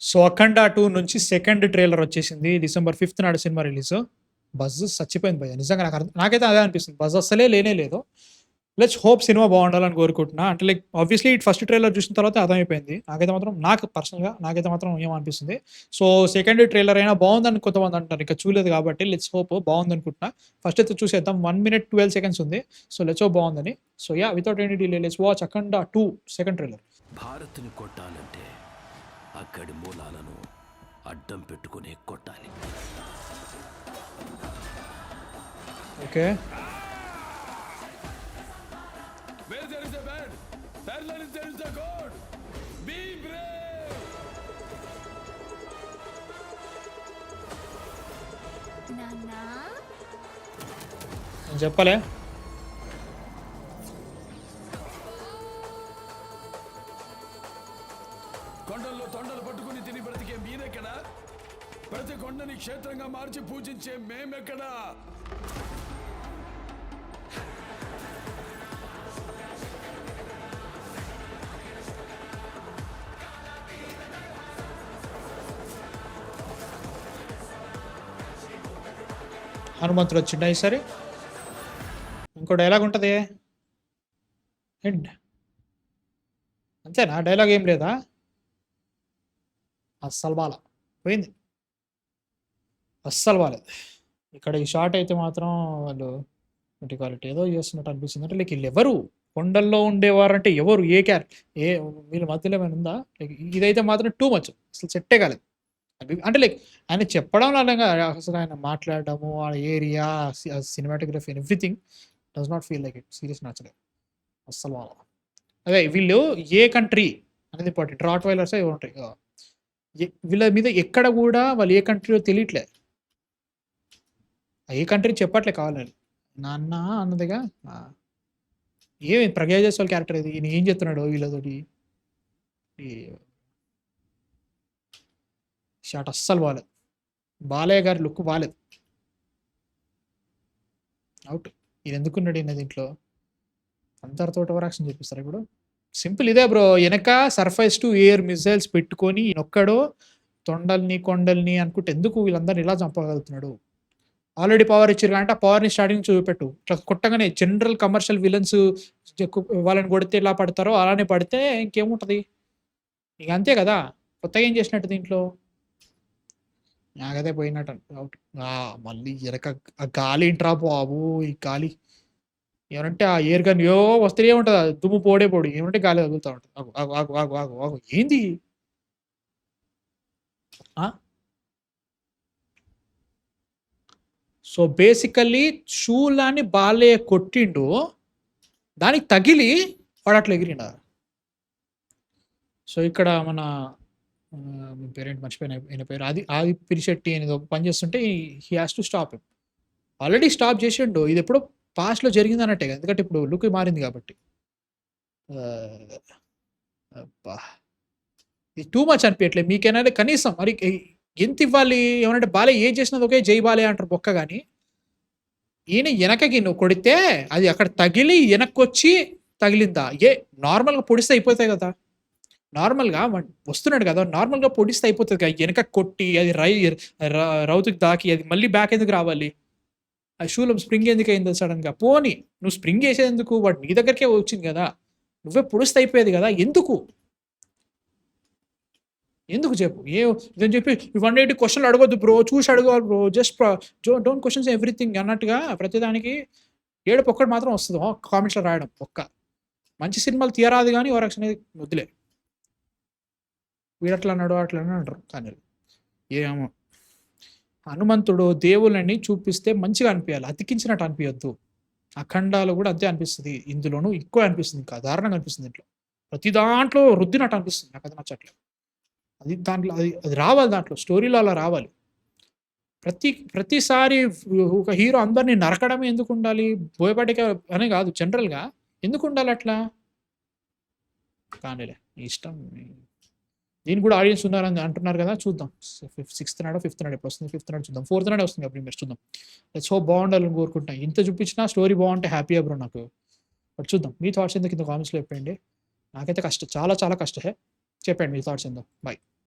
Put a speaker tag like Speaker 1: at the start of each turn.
Speaker 1: So 'అఖండ 2' నుంచి second trailer వచ్చేసింది. December 5 నాడు సినిమా రిలీజ్. బజ్ చచ్చిపోయింది భయ్యా. నిజంగా నాకైతే అదే అనిపిస్తుంది. బజ్ అస్సలే లేనే లేదు. లెట్స్ హోప్ సినిమా బాగుండాలని కోరుకుంటున్నా. అంటే లైక్ ఆబ్వియస్లీ ఫస్ట్ ట్రైలర్ చూసిన తర్వాత అర్థమైపోయింది. నాకైతే మాత్రం నాకు పర్సనల్‌గా నాకైతే మాత్రం ఏమనిపిస్తుంది. సో సెకండ్ ట్రైలర్ అయినా బాగుందని కొంతమంది అంటారు. ఇంకా చూడలేదు కాబట్టి లెట్స్ హోప్ బాగుందనుకుంటున్నా. ఫస్ట్ అయితే చూసేద్దాం. 1 మినిట్ 12 సెకండ్స్ ఉంది. సో లెట్స్ హోప్ బాగుందని. So yeah! Without any delay let's watch 'Akhanda 2' second trailer.
Speaker 2: భారత్ని కొట్టాలంటే అక్కడి మూలాలను అడ్డం పెట్టుకునే కొట్టాలి.
Speaker 1: Okay.
Speaker 2: Where there is a bad, parallel there is a God. Be brave.
Speaker 3: నాన్నా
Speaker 1: నేను చెప్పలే.
Speaker 2: కొండల్లో తొండలు పట్టుకుని తిని బ్రతికే మీరెక్కడా? ప్రతి కొండని క్షేత్రంగా మార్చి పూజించే మేమెక్కడా?
Speaker 1: హనుమంతుడు వచ్చిండా ఈసారి? ఇంకో డైలాగ్ ఉంటది. ఏంటి? అంతేనా? డైలాగ్ ఏం లేదా? అస్సలు బాల. పోయింది. అస్సలు బాలేదు. ఇక్కడ ఈ షాట్ అయితే మాత్రం వాళ్ళు క్వాలిటీ ఏదో చేస్తున్నట్టు అనిపిస్తుంది. అంటే లైక్ వీళ్ళెవరు? కొండల్లో ఉండేవారంటే ఎవరు? ఏ వీళ్ళ మధ్యలో ఏమైనా ఉందా? లైక్ ఇదైతే మాత్రం టూ మచ్. అసలు సెట్టే కాలేదు. అంటే లైక్ ఆయన చెప్పడం అలాగా అసలు ఆయన మాట్లాడడము, ఆ area, cinematography everything does not feel like it. Serious నచ్చలేదు. అస్సలు బాగా. అదే వీళ్ళు ఏ కంట్రీ అనేది ఇంపార్టెంట్. రాట్ వైలర్స్ ఏవో ఉంటాయి. వీళ్ళ మీద ఎక్కడ కూడా వాళ్ళు ఏ కంట్రీలో తెలియట్లే. ఏ కంట్రీ చెప్పట్లే కావాలని. నాన్న అన్నదిగా ఏమి ప్రజ్ఞా జైస్వాల్ క్యారెక్టర్ ఇది. ఈయన ఏం చెప్తున్నాడు వీళ్ళతోటి? ఈ షాట్ అస్సలు బాలేదు. బాలయ్య గారి లుక్ బాలేదు. అవుట్. ఇది ఎందుకున్నాడు ఈయన దీంట్లో? అందరితో ఓవరాక్షన్ చేపిస్తారు ఇప్పుడు. సింపుల్ ఇదే బ్రో. వెనక సర్ఫేస్ టు ఎయిర్ మిసైల్స్ పెట్టుకొని ఈయనొక్కడు తొండల్ని కొండల్ని అనుకుంటే ఎందుకు వీళ్ళందరిని ఇలా చంపగలుగుతున్నాడు? ఆల్రెడీ పవర్ ఇచ్చారు అంటే ఆ పవర్ని స్టార్టింగ్ చూపెట్టు. ఇట్లా కొట్టగానే జనరల్ కమర్షియల్ విలన్స్ వాళ్ళని కొడితే ఎలా పడతారో అలానే పడితే ఇంకేముంటది? ఇక అంతే కదా. కొత్తగా ఏం చేసినట్టు దీంట్లో? నాకైతే పోయినట్టు అవుట్. మళ్ళీ వెనక ఆ గాలి ఏంట్రా బాబు! ఈ గాలి ఏమంటే ఆ ఎయిర్ గన్ వస్తేనే ఏముంటది? దుమ్ము పోడే పోడు. ఏమంటే గాలి తగులుతా ఉంటది. ఆగు, ఆగు, ఆగు, ఆగు, ఆగు, ఆగు. ఏంది? ఆ! సో బేసికల్లీ షూలాని బాలయ్య కొట్టిండు. దానికి తగిలి వాడు అట్లా ఎగిరిండా? సో ఇక్కడ మన పేరేంటి మర్చిపోయిన ఈయన పేరు. ఆది పిరిశెట్టి అనేది పని చేస్తుంటే he has to stop him. Already stop చేసిండు. ఇది ఎప్పుడో పాస్ట్‌లో జరిగింది అన్నట్టే. ఎందుకంటే ఇప్పుడు లుక్ మారింది కాబట్టి. అబ్బా! ఇది టూ మచ్ అనిపియట్లే. మీకేమైనా కనీసం మరి ఎంత ఇవ్వాలి? ఏమనంటే బాలయ్య ఏం చేసినది ఓకే. జై బాలయ్య అంటారు బొక్క గాని. ఈయన ఎనకకి నువ్వు కొడితే అది అక్కడ తగిలి ఎనక్కొచ్చి తగిలిందా? నార్మల్‌గా పొడిస్తే అయిపోతాయి కదా! నార్మల్‌గా వస్తున్నాడు కదా! నార్మల్‌గా పొడిస్తే అయిపోతది కదా! ఎనకకి కొట్టి అది ర రౌతుకి తాకి అది మళ్ళీ బ్యాక్ ఎందుకు రావాలి? ఆ షూలో స్ప్రింగ్ ఎందుకయింది సడెన్‌గా? పోనీ నువ్వు స్ప్రింగ్ ఏసేదెందుకు? వాడు నీ దగ్గరికే వచ్చింది గదా! నువ్వే పొడిస్తే అయిపోయేది గదా! ఎందుకు? ఎందుకు చెప్పు? ఇదని చెప్పి 180 క్వెషన్‌లు అడగొద్దు బ్రో. చూసి అడగాలి bro. Just don't questions everything అన్నట్టుగా ప్రతిదానికి ఏడుపు ఒక్కటి మాత్రం వస్తది. కామెంట్స్‌లో రాయడం ఒక్క. మంచి సినిమాలు తీయరాదు గానీ ఓవరాక్షన్ అనేది వద్దులే. వీడట్లా అన్నాడు, అట్లా అన్నాడు అంటారు ఛానెల్. ఏమో! హనుమంతుడు దేవుళ్ళని చూపిస్తే మంచిగా అనిపియాలి. అతికించినట్టు అనిపియొద్దు. అఖండాలో గూడా అంతే అనిపిస్తది. ఇందులోనూ ఎక్కువ అనిపిస్తుంది. ఇంకా దారుణంగా అనిపిస్తుంది దీంట్లో. ప్రతి దాంట్లో రుద్దినట్టు అనిపిస్తుంది. నాకది నచ్చట్లేదు. అది దాంట్లో అది రావాలి దాంట్లో. స్టోరీలో అలా రావాలి. ప్రతిసారి ఒక హీరో అందరిని నరకడమే ఎందుకుండాలి? బోయపాటికి అనే గాదు జనరల్‌గా. ఎందుకుండాలి అట్లా? కానీలే నీ ఇష్టం. దీనికి కూడా ఆడియన్స్ ఉన్నారని అంటున్నారు కదా! చూద్దాం. సిక్స్త్ నాడో, ఫిఫ్త్ నాడో ఎప్పుడొస్తుంది? ఫిఫ్త్ నాడు చూద్దాం. ఫోర్త్ నాడే వస్తుంది ప్రీమియర్ చూద్దాం. లెట్స్ హోప్ బాగుండాలని కోరుకుంటున్నా. ఇంత చూపించినా స్టోరీ బాగుంటే హ్యాపీయే బ్రో నాకు. బట్ చూద్దాం. మీ థాట్స్ ఏందో కింద కామెంట్స్‌లో చెప్పండి. నాకైతే చాలా చాలా కష్టమే. చెప్పండి మీ థాట్స్ ఏందో. బై.